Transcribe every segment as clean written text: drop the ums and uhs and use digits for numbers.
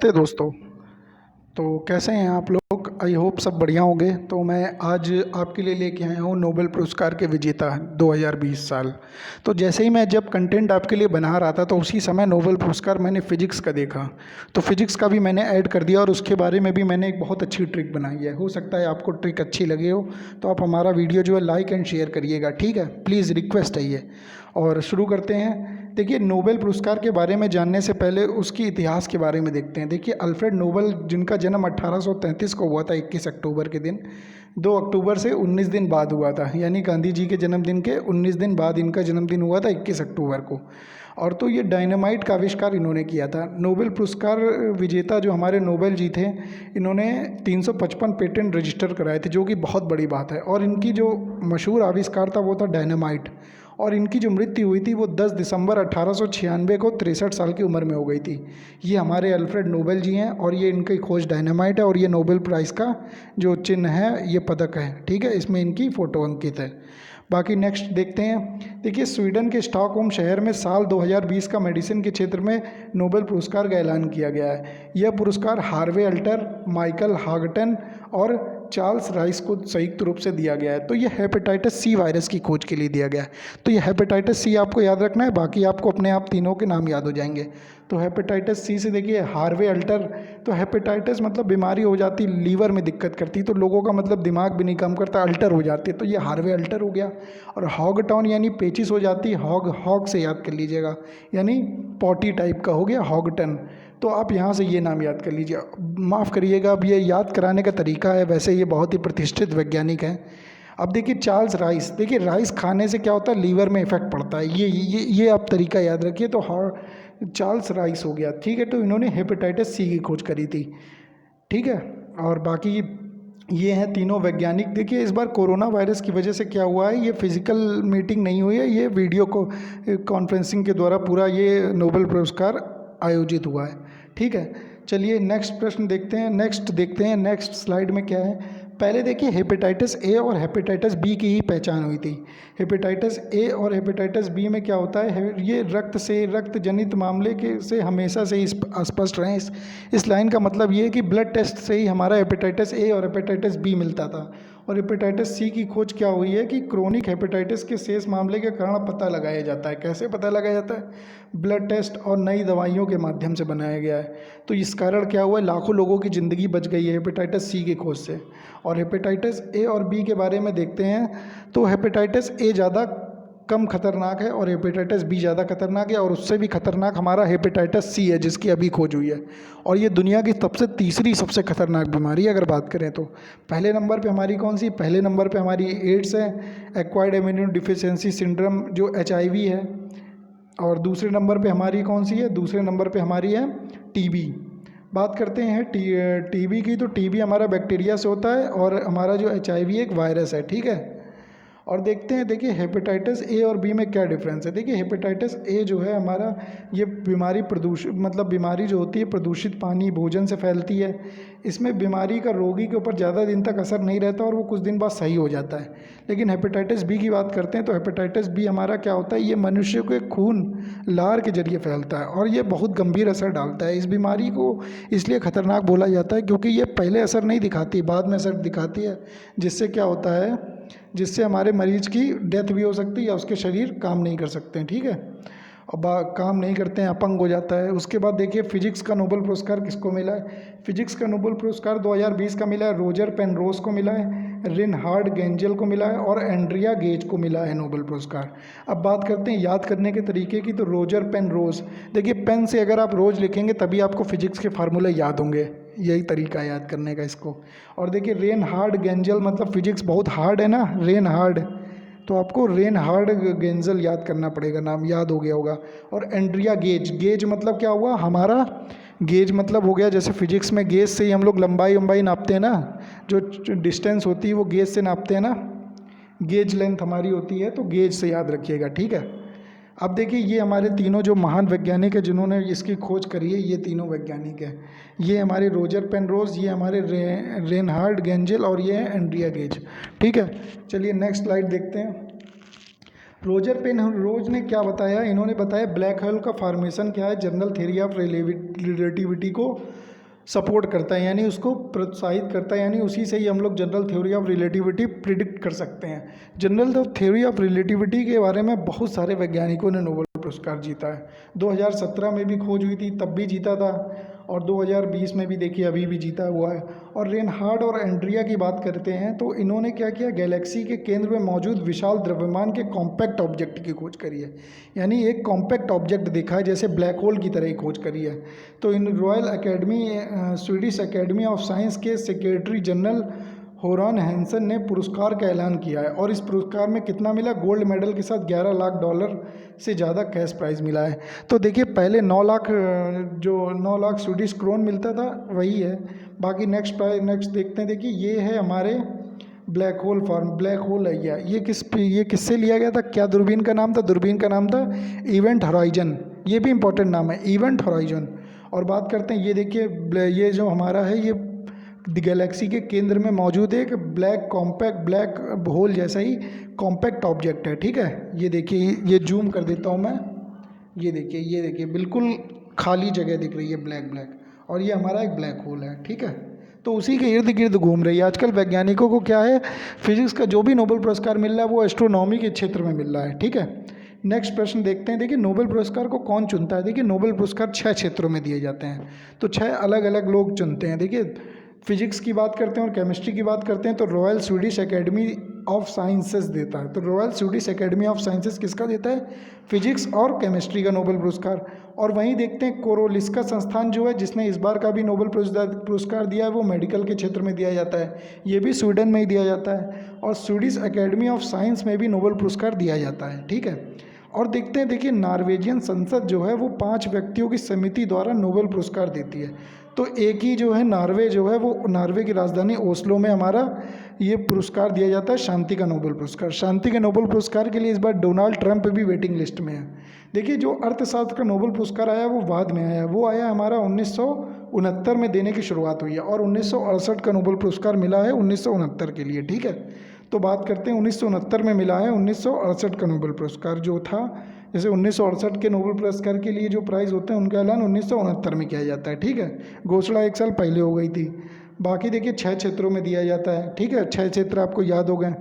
नमस्ते दोस्तों। तो कैसे हैं आप लोग? आई होप सब बढ़िया होंगे। तो मैं आज आपके लिए लेके आया हूँ नोबेल पुरस्कार के विजेता 2020 साल। तो जैसे ही मैं जब कंटेंट आपके लिए बना रहा था तो उसी समय नोबेल पुरस्कार मैंने फिजिक्स का देखा। तो फिजिक्स का भी मैंने ऐड कर दिया और उसके बारे में भी मैंने एक बहुत अच्छी ट्रिक बनाई है। हो सकता है आपको ट्रिक अच्छी लगे हो, तो आप हमारा वीडियो जो है लाइक एंड शेयर करिएगा, ठीक है? प्लीज़ रिक्वेस्ट है ये। और शुरू करते हैं। देखिए, नोबेल पुरस्कार के बारे में जानने से पहले उसकी इतिहास के बारे में देखते हैं। देखिए, अल्फ्रेड नोबेल जिनका जन्म 1833 को हुआ था, 21 अक्टूबर के दिन, 2 अक्टूबर से 19 दिन बाद हुआ था, यानी गांधी जी के जन्मदिन के 19 दिन बाद इनका जन्मदिन हुआ था, 21 अक्टूबर को। और तो ये डायनामाइट का आविष्कार इन्होंने किया था। नोबेल पुरस्कार विजेता जो हमारे नोबेल जी थे, इन्होंने 355 पेटेंट रजिस्टर कराए थे, जो कि बहुत बड़ी बात है। और इनकी जो मशहूर आविष्कार था वो था डायनामाइट। और इनकी जो मृत्यु हुई थी वो 10 दिसंबर 1896 को 63 साल की उम्र में हो गई थी। ये हमारे अल्फ्रेड नोबेल जी हैं और ये इनकी खोज डायनामाइट है। और ये नोबेल प्राइज़ का जो चिन्ह है, ये पदक है, ठीक है? इसमें इनकी फ़ोटो अंकित है। बाकी नेक्स्ट देखते हैं। देखिए, स्वीडन के स्टॉकहोम शहर में साल 2020 का मेडिसिन के क्षेत्र में नोबेल पुरस्कार का ऐलान किया गया है। यह पुरस्कार हार्वे अल्टर, माइकल हागटन और चार्ल्स राइस को संयुक्त रूप से दिया गया है। तो ये हेपेटाइटिस सी वायरस की खोज के लिए दिया गया है। तो ये हेपेटाइटिस सी आपको याद रखना है, बाकी आपको अपने आप तीनों के नाम याद हो जाएंगे। तो हेपेटाइटिस सी से देखिए हार्वे अल्टर। तो हेपेटाइटिस मतलब बीमारी हो जाती, लीवर में दिक्कत करती, तो लोगों का मतलब दिमाग भी नहीं काम करता, अल्टर हो जाती है, तो ये हार्वे अल्टर हो गया। और हॉगटाउन यानी पेचिस हो जाती, हॉग हॉग से याद कर लीजिएगा, यानी पॉटी टाइप का हो गया हॉगटन। तो आप यहाँ से ये नाम याद कर लीजिए। माफ़ करिएगा, अब ये याद कराने का तरीका है, वैसे ये बहुत ही प्रतिष्ठित वैज्ञानिक हैं। अब देखिए चार्ल्स राइस। देखिए, राइस खाने से क्या होता है, लीवर में इफेक्ट पड़ता है, ये आप तरीका याद रखिए। तो चार्ल्स राइस हो गया, ठीक है? तो इन्होंने हेपेटाइटिस सी की खोज करी थी, ठीक है? और बाकी ये हैं तीनों वैज्ञानिक। देखिए, इस बार कोरोना वायरस की वजह से क्या हुआ है, ये फिजिकल मीटिंग नहीं हुई है, ये वीडियो को कॉन्फ्रेंसिंग के द्वारा पूरा ये नोबेल पुरस्कार आयोजित हुआ है, ठीक है? चलिए नेक्स्ट प्रश्न देखते हैं, नेक्स्ट देखते हैं, नेक्स्ट स्लाइड में क्या है। पहले देखिए, हेपेटाइटिस ए और हेपेटाइटिस बी की ही पहचान हुई थी। हेपेटाइटिस ए और हेपेटाइटिस बी में क्या होता है, ये रक्त से, रक्त जनित मामले के से हमेशा से ही स्पष्ट रहे। इस लाइन का मतलब ये है कि ब्लड टेस्ट से ही हमारा हेपेटाइटिस ए और हेपेटाइटिस बी मिलता था। और हेपेटाइटिस सी की खोज क्या हुई है कि क्रोनिक हेपेटाइटिस के शेष मामले के कारण पता लगाया जाता है। कैसे पता लगाया जाता है? ब्लड टेस्ट और नई दवाइयों के माध्यम से बनाया गया है। तो इस कारण क्या हुआ है, लाखों लोगों की ज़िंदगी बच गई है हेपेटाइटिस सी की खोज से। और हेपेटाइटिस ए और बी के बारे में देखते हैं। तो हेपेटाइटिस ए ज़्यादा कम खतरनाक है और हेपेटाइटिस बी ज़्यादा खतरनाक है। और उससे भी खतरनाक हमारा हेपेटाइटिस सी है, जिसकी अभी खोज हुई है। और ये दुनिया की तीसरी सबसे खतरनाक बीमारी है अगर बात करें तो। पहले नंबर पे हमारी कौन सी? पहले नंबर पे हमारी एड्स है, एक्वायर्ड इम्यूनो डिफिशियंसी सिंड्रोम जो HIV है। और दूसरे नंबर पे हमारी कौन सी है? दूसरे नंबर पे हमारी है टीबी। बात करते हैं टीबी की। तो टीबी हमारा बैक्टीरिया से होता है और हमारा जो HIV एक वायरस है, ठीक है? और देखते हैं, देखिए हेपेटाइटिस ए और बी में क्या डिफरेंस है। देखिए, हेपेटाइटिस ए जो है हमारा, ये बीमारी प्रदूषित, मतलब बीमारी जो होती है प्रदूषित पानी भोजन से फैलती है। इसमें बीमारी का रोगी के ऊपर ज़्यादा दिन तक असर नहीं रहता और वो कुछ दिन बाद सही हो जाता है। लेकिन हेपेटाइटिस बी की बात करते हैं तो हेपेटाइटिस बी हमारा क्या होता है, ये मनुष्य के खून लार के जरिए फैलता है और ये बहुत गंभीर असर डालता है। इस बीमारी को इसलिए खतरनाक बोला जाता है क्योंकि ये पहले असर नहीं दिखाती, बाद में असर दिखाती है। जिससे क्या होता है, जिससे हमारे मरीज की डेथ भी हो सकती है या उसके शरीर काम नहीं कर सकते हैं, ठीक है? और काम नहीं करते हैं, अपंग हो जाता है। उसके बाद देखिए, फिजिक्स का नोबेल पुरस्कार किसको मिला है? फिजिक्स का नोबेल पुरस्कार 2020 का मिला है, रोजर पेनरोज को मिला है, रिनहार्ड गेंजल को मिला है और एंड्रिया गेज को मिला है नोबेल पुरस्कार। अब बात करते हैं याद करने के तरीके की। तो रोजर पेनरोज, देखिए पेन से अगर आप रोज लिखेंगे तभी आपको फिजिक्स के फार्मूले याद होंगे, यही तरीका है याद करने का इसको। और देखिए रेन हार्ड गेंजल, मतलब फिजिक्स बहुत हार्ड है ना, रेन हार्ड, तो आपको रेन हार्ड गेंजल याद करना पड़ेगा, नाम याद हो गया होगा। और एंड्रिया गेज, गेज मतलब क्या हुआ हमारा, गेज मतलब हो गया, जैसे फिजिक्स में गेज से ही हम लोग लंबाई नापते हैं ना, जो डिस्टेंस होती है वो गेज से नापते हैं ना, गेज लेंथ हमारी होती है, तो गेज से याद रखिएगा, ठीक है? अब देखिए, ये हमारे तीनों जो महान वैज्ञानिक हैं जिन्होंने इसकी खोज करी है, ये तीनों वैज्ञानिक हैं। ये हमारे रोजर पेनरोज, ये हमारे रेनहार्ड गेंजल और ये है एंड्रिया गेज, ठीक है? चलिए नेक्स्ट स्लाइड देखते हैं। रोजर पेनरोज ने क्या बताया? इन्होंने बताया ब्लैक होल का फॉर्मेशन क्या है, जनरल थ्योरी ऑफ रिलेटिविटी को सपोर्ट करता है, यानी उसको प्रोत्साहित करता है, यानी उसी से ही हम लोग general theory of relativity predict कर सकते हैं। जनरल थ्योरी ऑफ रिलेटिविटी के बारे में बहुत सारे वैज्ञानिकों ने नोबेल पुरस्कार जीता है। 2017 में भी खोज हुई थी, तब भी जीता था, और 2020 में भी देखिए अभी भी जीता हुआ है। और रेनहार्ड और एंड्रिया की बात करते हैं तो इन्होंने क्या किया, गैलेक्सी के केंद्र में मौजूद विशाल द्रव्यमान के कॉम्पैक्ट ऑब्जेक्ट की खोज करी है, यानी एक कॉम्पैक्ट ऑब्जेक्ट देखा है जैसे ब्लैक होल की तरह ही खोज करी है। तो इन Royal Academy, Swedish Academy of Science के सेक्रेटरी जनरल होरान हैंसन ने पुरस्कार का ऐलान किया है, और इस पुरस्कार में कितना मिला, गोल्ड मेडल के साथ $11 लाख से ज़्यादा कैश प्राइज़ मिला है। तो देखिए पहले 9 लाख, जो 9 लाख स्वीडिश क्रोन मिलता था वही है। बाकी नेक्स्ट देखते हैं। देखिए ये है हमारे black hole form, black hole है ये किससे लिया गया था, क्या दूरबीन का नाम था, दूरबीन का नाम था इवेंट हॉराइजन, ये भी इंपॉर्टेंट नाम है, इवेंट हॉराइजन। और बात करते हैं, ये देखिए ये जो हमारा है ये गैलेक्सी के केंद्र में मौजूद एक ब्लैक होल जैसा ही कॉम्पैक्ट ऑब्जेक्ट है, ठीक है। ये देखिए, ये जूम कर देता हूँ मैं, ये देखिए बिल्कुल खाली जगह दिख रही है ब्लैक, और ये हमारा एक ब्लैक होल है, ठीक है। तो उसी के इर्द गिर्द घूम रही है। आजकल वैज्ञानिकों को क्या है, फिजिक्स का जो भी नोबेल पुरस्कार मिल रहा है वो एस्ट्रोनॉमी के क्षेत्र में मिल रहा है, ठीक है। नेक्स्ट प्रश्न देखते हैं। देखिए नोबेल पुरस्कार को कौन चुनता है। देखिए नोबेल पुरस्कार 6 क्षेत्रों में दिए जाते हैं, तो 6 अलग अलग लोग चुनते हैं। देखिए फिजिक्स की बात करते हैं और केमिस्ट्री की बात करते हैं तो royal Swedish Academy of sciences देता है। तो royal Swedish Academy of sciences किसका देता है, फिजिक्स और केमिस्ट्री का नोबेल पुरस्कार। और वहीं देखते हैं कोरोलिस्का संस्थान जो है जिसने इस बार का भी नोबेल पुरस्कार दिया है, वो मेडिकल के क्षेत्र में दिया जाता है, ये भी स्वीडन में ही दिया जाता है। और स्वीडिश एकेडमी ऑफ साइंस में भी नोबेल पुरस्कार दिया जाता है, ठीक है। और देखते हैं, देखिए नॉर्वेजियन संसद जो है वो 5 व्यक्तियों की समिति द्वारा नोबेल पुरस्कार देती है। तो एक ही जो है नॉर्वे जो है वो नॉर्वे की राजधानी ओस्लो में हमारा ये पुरस्कार दिया जाता है, शांति का नोबेल पुरस्कार। शांति के नोबेल पुरस्कार के लिए इस बार डोनाल्ड ट्रंप भी वेटिंग लिस्ट में है। देखिए जो अर्थशास्त्र का नोबेल पुरस्कार आया वो बाद में आया, वो आया हमारा 1969 में देने की शुरुआत हुई है, और 1968 का नोबेल पुरस्कार मिला है 1969 के लिए, ठीक है। तो बात करते हैं 1969 में मिला है 1968 का नोबेल पुरस्कार जो था। जैसे 1968 के नोबेल पुरस्कार के लिए जो प्राइज़ होते हैं उनका ऐलान 1969 में किया जाता है, ठीक है। घोषणा 1 साल पहले हो गई थी। बाकी देखिए 6 क्षेत्रों में दिया जाता है, ठीक है। 6 क्षेत्र आपको याद हो गए।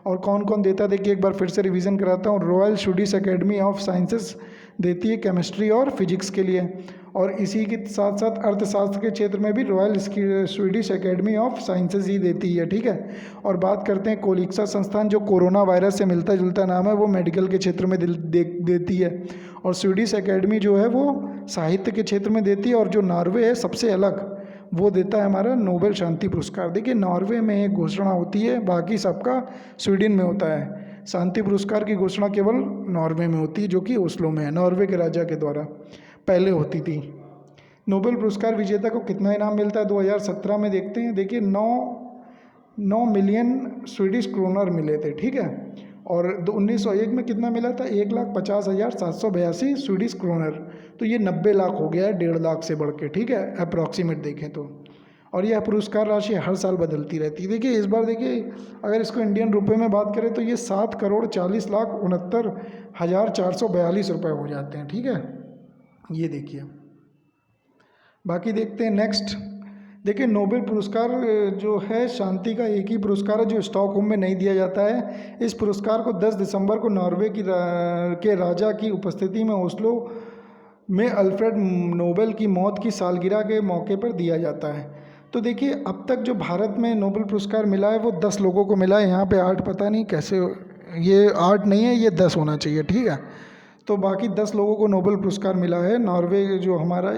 और कौन कौन देता है देखिए एक बार फिर से रिवीजन कराता हूँ। Royal Swedish Academy of sciences देती है केमिस्ट्री और फिजिक्स के लिए, और इसी के साथ साथ अर्थशास्त्र के क्षेत्र में भी Royal Swedish Academy of Sciences ही देती है, ठीक है। और बात करते हैं कोलिक्सा संस्थान जो कोरोना वायरस से मिलता जुलता नाम है, वो मेडिकल के क्षेत्र में देती है। और स्वीडिश एकेडमी जो है वो साहित्य के क्षेत्र में देती है, और जो नॉर्वे है सबसे अलग वो देता है हमारा नोबेल शांति पुरस्कार। देखिए नॉर्वे में एक घोषणा होती है, बाकी सबका स्वीडन में होता है। शांति पुरस्कार की घोषणा केवल नॉर्वे में होती है, जो कि ओस्लो में है, नॉर्वे के राजा के द्वारा पहले होती थी। नोबेल पुरस्कार विजेता को कितना इनाम मिलता है 2017 में देखते हैं। देखिए 9 मिलियन स्वीडिश क्रोनर मिले थे, ठीक है। और 1901 में कितना मिला था, 1,50,782 स्वीडिश क्रोनर। तो ये 90 लाख हो गया है, 1.5 लाख से बढ़ के, ठीक है, अप्रॉक्सीमेट देखें तो। और यह पुरस्कार राशि हर साल बदलती रहती है। देखिए इस बार देखिए अगर इसको इंडियन रुपए में बात करें तो ये 7,40,69,442 रुपये हो जाते हैं, ठीक है। ये देखिए, बाकी देखते हैं नेक्स्ट। देखिए नोबेल पुरस्कार जो है शांति का एक ही पुरस्कार है जो स्टॉकहोम में नहीं दिया जाता है। इस पुरस्कार को 10 दिसंबर को नॉर्वे के राजा की उपस्थिति में ओस्लो में अल्फ्रेड नोबेल की मौत की सालगिरह के मौके पर दिया जाता है। तो देखिए अब तक जो भारत में नोबेल पुरस्कार मिला है वो 10 लोगों को मिला है। यहाँ पे 8 पता नहीं कैसे, ये 8 नहीं है, ये 10 होना चाहिए, ठीक है। तो बाकी 10 लोगों को नोबेल पुरस्कार मिला है। नॉर्वे जो हमारा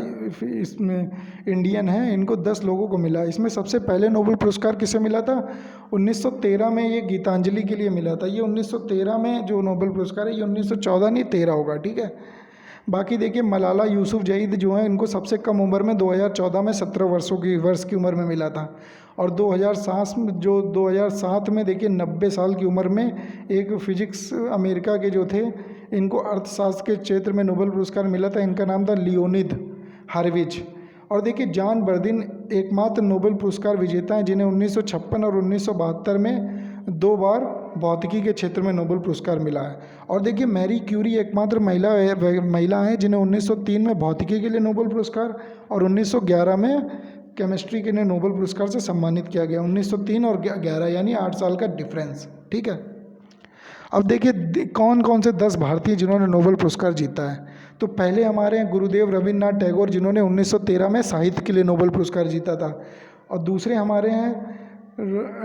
इसमें इंडियन है, इनको 10 लोगों को मिला है। इसमें सबसे पहले नोबेल पुरस्कार किसे मिला था, 1913 में ये गीतांजलि के लिए मिला था। ये 1913 में जो नोबेल पुरस्कार है, ये 1914 नहीं 13 होगा, ठीक है। बाकी देखिए मलाला यूसुफजई जो हैं इनको सबसे कम उम्र में 2014 में 17 वर्ष की उम्र में मिला था। और 2007 में देखिए 90 साल की उम्र में एक फिजिक्स अमेरिका के जो थे, इनको अर्थशास्त्र के क्षेत्र में नोबेल पुरस्कार मिला था। इनका नाम था लियोनिद हार्विज। और देखिए जॉन बर्दिन एकमात्र नोबेल पुरस्कार विजेता हैं जिन्हें 1956 और 1972 में 2 बार भौतिकी के क्षेत्र में नोबेल पुरस्कार मिला है। और देखिए मैरी क्यूरी एकमात्र महिला हैं जिन्हें 1903 में भौतिकी के लिए नोबेल पुरस्कार और 1911 में केमिस्ट्री के लिए नोबेल पुरस्कार से सम्मानित किया गया 1903 और 11, यानी 8 साल का डिफरेंस। ठीक है, अब देखिए कौन कौन से 10 भारतीय जिन्होंने नोबेल पुरस्कार जीता है। तो पहले हमारे हैं गुरुदेव रविन्द्रनाथ टैगोर, जिन्होंने 1913 में साहित्य के लिए नोबेल पुरस्कार जीता था। और दूसरे हमारे हैं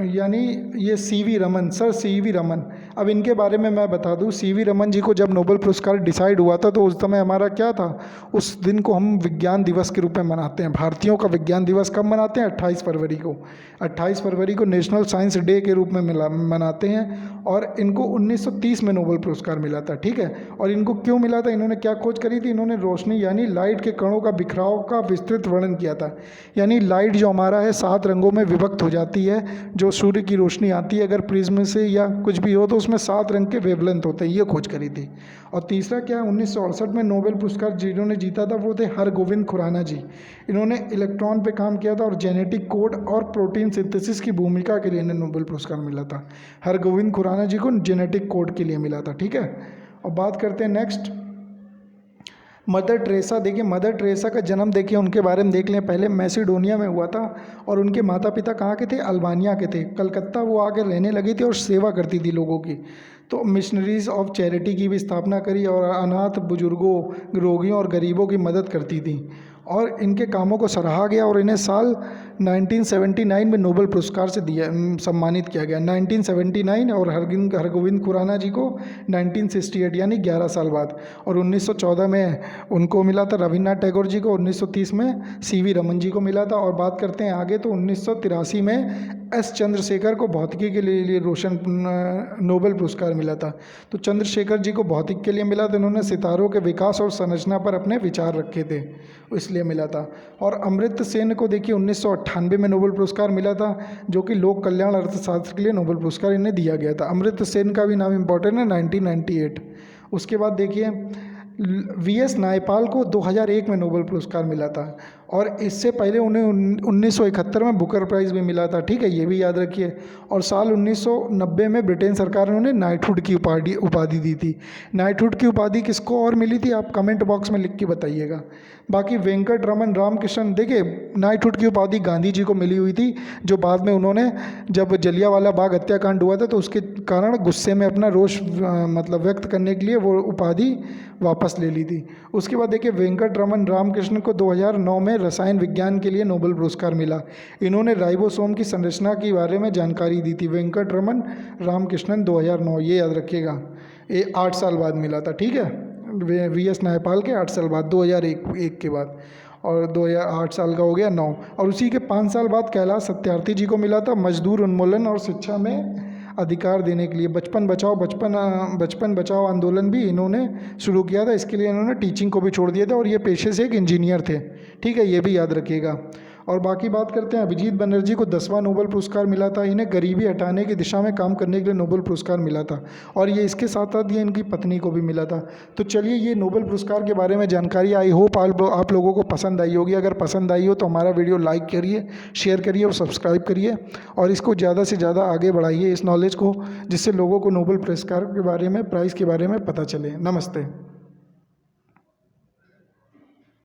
यानी ये CV Raman, sir CV Raman. अब इनके बारे में मैं बता दूं, सीवी रमन जी को जब नोबेल पुरस्कार डिसाइड हुआ था तो उस समय हमारा क्या था, उस दिन को हम विज्ञान दिवस के रूप में मनाते हैं। भारतीयों का विज्ञान दिवस कब मनाते हैं? 28 फरवरी को। 28 फरवरी को नेशनल साइंस डे के रूप में मनाते हैं। और इनको 1930 में नोबेल पुरस्कार मिला था। ठीक है, और इनको क्यों मिला था? इन्होंने क्या खोज करी थी? इन्होंने रोशनी यानी लाइट के कणों का बिखराव का विस्तृत वर्णन किया था। यानी लाइट जो हमारा है 7 रंगों में विभक्त हो जाती है। जो सूर्य की रोशनी आती है अगर प्रिज्म से या कुछ भी हो तो उसमें 7 रंग के वेवलेंथ होते हैं, ये खोज करी थी। और तीसरा क्या, 1968 में नोबेल पुरस्कार जिन्होंने जीता था वो थे हरगोविंद खुराना जी। इन्होंने इलेक्ट्रॉन पे काम किया था और जेनेटिक कोड और प्रोटीन सिंथेसिस की भूमिका के लिए इन्हें नोबेल पुरस्कार मिला था। हरगोविंद खुराना जी को जेनेटिक कोड के लिए मिला था। ठीक है, और बात करते हैं नेक्स्ट मदर टेरेसा। देखिए मदर टेरेसा का जन्म देखिए उनके बारे में देख लें। पहले मैसिडोनिया में हुआ था और उनके माता पिता कहाँ के थे? अल्बानिया के थे। कलकत्ता वो आके रहने लगी थी और सेवा करती थी लोगों की। तो मिशनरीज ऑफ चैरिटी की भी स्थापना करी और अनाथ बुजुर्गों, रोगियों और गरीबों की मदद करती थी। और इनके कामों को सराहा गया और इन्हें साल 1979 में नोबेल पुरस्कार से सम्मानित किया गया। 1979 और हरगोविंद खुराना जी को 1968 यानी 11 साल बाद। और 1914 में उनको मिला था रविन्द्रनाथ टैगोर जी को, 1930 में सीवी रमन जी को मिला था। और बात करते हैं आगे तो 1983 में एस चंद्रशेखर को भौतिकी के लिए रोशन नोबेल पुरस्कार मिला था। तो चंद्रशेखर जी को भौतिक के लिए मिला था। इन्होंने सितारों के विकास और संरचना पर अपने विचार रखे थे, इसलिए मिला था। और अमृत सेन को देखिए 1998 में नोबेल पुरस्कार मिला था, जो कि लोक कल्याण अर्थशास्त्र के लिए नोबेल पुरस्कार इन्हें दिया गया था। अमृत सेन का भी नाम इंपॉर्टेंट है, 1998। उसके बाद देखिए वीएस नायपाल को 2001 में नोबेल पुरस्कार मिला था और इससे पहले उन्हें 1971 में बुकर प्राइज़ भी मिला था। ठीक है, ये भी याद रखिए। और साल 1990 में ब्रिटेन सरकार ने उन्हें नाइटहुड की उपाधि दी थी। नाइटहुड की उपाधि किसको और मिली थी आप कमेंट बॉक्स में लिख के बताइएगा। बाकी वेंकट रमन रामकृष्णन, देखिए नाइटहुड की उपाधि गांधी जी को मिली हुई थी, जो बाद में उन्होंने जब जलियांवाला बाग हत्याकांड हुआ था तो उसके कारण गुस्से में अपना रोष मतलब व्यक्त करने के लिए वो उपाधि वापस ले ली थी। उसके बाद देखिए वेंकट रमन रामकृष्णन को 2009 में रसायन विज्ञान के लिए नोबेल पुरस्कार मिला। इन्होंने राइबोसोम की संरचना के बारे में जानकारी दी थी। वेंकट रमन रामकृष्णन 2009, ये याद रखिएगा। ये 8 साल बाद मिला था। ठीक है, वीएस नायपाल के 8 साल बाद, 2001 के बाद। और 2008 साल का हो गया 9। और उसी के 5 साल बाद कैलाश सत्यार्थी जी को मिला था मजदूर उन्मूलन और शिक्षा में अधिकार देने के लिए। बचपन बचाओ आंदोलन भी इन्होंने शुरू किया था। इसके लिए इन्होंने टीचिंग को भी छोड़ दिया था और ये पेशे से एक इंजीनियर थे। ठीक है, ये भी याद रखिएगा। और बाकी बात करते हैं अभिजीत बनर्जी को 10वां नोबेल पुरस्कार मिला था। इन्हें गरीबी हटाने की दिशा में काम करने के लिए नोबेल पुरस्कार मिला था और ये इसके साथ साथ ये इनकी पत्नी को भी मिला था। तो चलिए, ये नोबेल पुरस्कार के बारे में जानकारी आई होप आप लोगों को पसंद आई होगी। अगर पसंद आई हो तो हमारा वीडियो लाइक करिए, शेयर करिए और सब्सक्राइब करिए और इसको ज़्यादा से ज़्यादा आगे बढ़ाइए इस नॉलेज को, जिससे लोगों को नोबेल पुरस्कार के बारे में, प्राइज़ के बारे में पता चले। नमस्ते।